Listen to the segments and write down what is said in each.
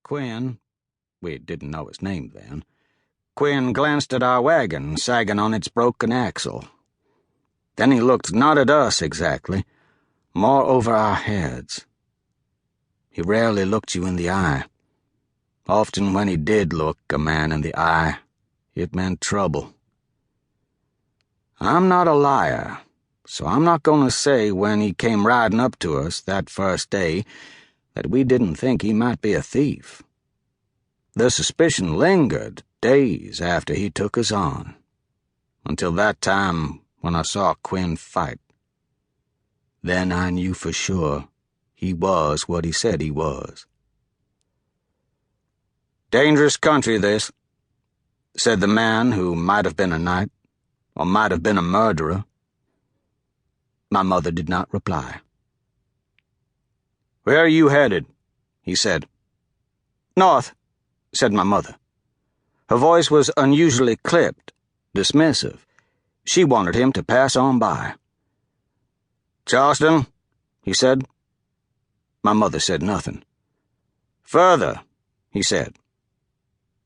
We didn't know his name then. Quinn glanced at our wagon sagging on its broken axle. Then he looked not at us exactly, more over our heads. He rarely looked you in the eye. Often when he did look a man in the eye, it meant trouble. I'm not a liar, so I'm not going to say when he came riding up to us that first day that we didn't think he might be a thief. The suspicion lingered days after he took us on, until that time when I saw Quinn fight. Then I knew for sure he was what he said he was. "Dangerous country, this," said the man who might have been a knight, or might have been a murderer. My mother did not reply. "Where are you headed?" he said. "North," said my mother. Her voice was unusually clipped, dismissive. She wanted him to pass on by. "Charleston," he said. My mother said nothing. "Further," he said.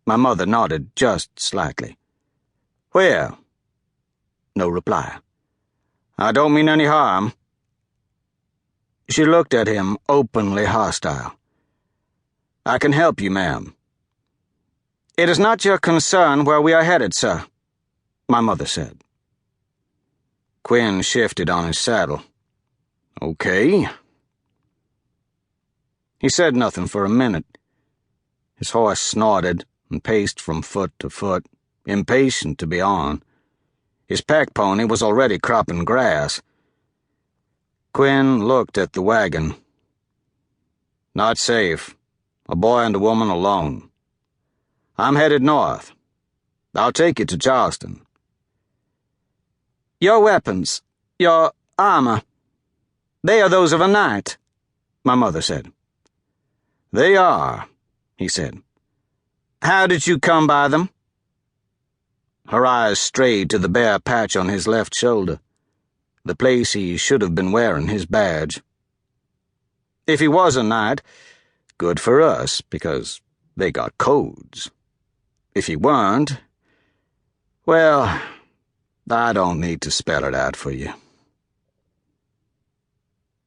My mother nodded just slightly. "Where?" No reply. "I don't mean any harm." She looked at him, openly hostile. "I can help you, ma'am." "It is not your concern where we are headed, sir," my mother said. Quinn shifted on his saddle. "Okay." He said nothing for a minute. His horse snorted and paced from foot to foot, impatient to be on. His pack pony was already cropping grass. Quinn looked at the wagon. "Not safe. A boy and a woman alone. I'm headed north. I'll take you to Charleston." "Your weapons, your armor, they are those of a knight," my mother said. "They are," he said. "How did you come by them?" Her eyes strayed to the bare patch on his left shoulder, the place he should have been wearing his badge. If he was a knight, good for us, because they got codes. If he weren't, well, I don't need to spell it out for you.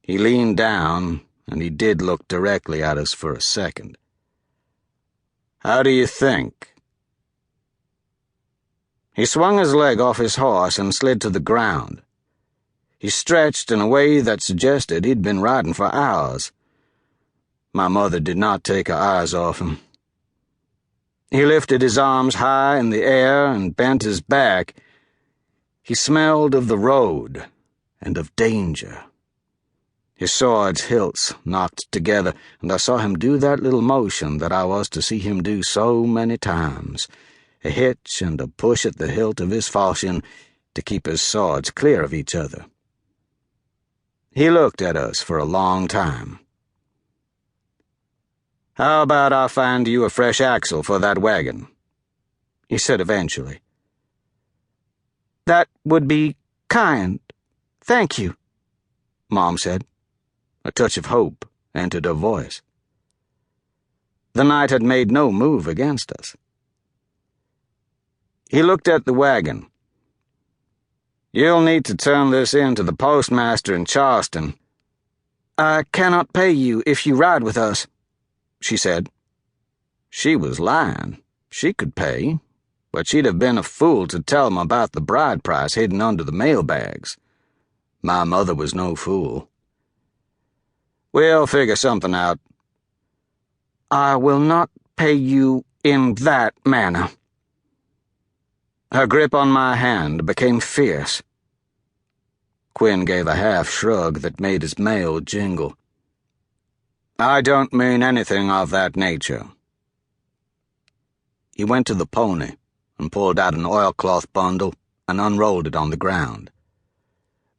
He leaned down, and he did look directly at us for a second. "How do you think?" He swung his leg off his horse and slid to the ground. He stretched in a way that suggested he'd been riding for hours. My mother did not take her eyes off him. He lifted his arms high in the air and bent his back. He smelled of the road and of danger. His sword's hilts knocked together, and I saw him do that little motion that I was to see him do so many times, a hitch and a push at the hilt of his falchion to keep his swords clear of each other. He looked at us for a long time. "How about I find you a fresh axle for that wagon?" he said eventually. "That would be kind. Thank you," Mom said. A touch of hope entered her voice. The knight had made no move against us. He looked at the wagon. "You'll need to turn this in to the postmaster in Charleston." "I cannot pay you if you ride with us," she said. She was lying. She could pay, but she'd have been a fool to tell him about the bride price hidden under the mailbags. My mother was no fool. "We'll figure something out." "I will not pay you in that manner." Her grip on my hand became fierce. Quinn gave a half shrug that made his mail jingle. "I don't mean anything of that nature." He went to the pony and pulled out an oilcloth bundle and unrolled it on the ground.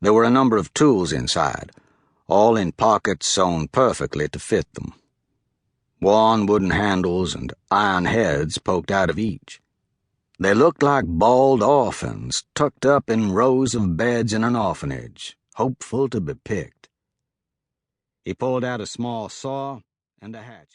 There were a number of tools inside, all in pockets sewn perfectly to fit them. Worn wooden handles and iron heads poked out of each. They looked like bald orphans tucked up in rows of beds in an orphanage, hopeful to be picked. He pulled out a small saw and a hatchet.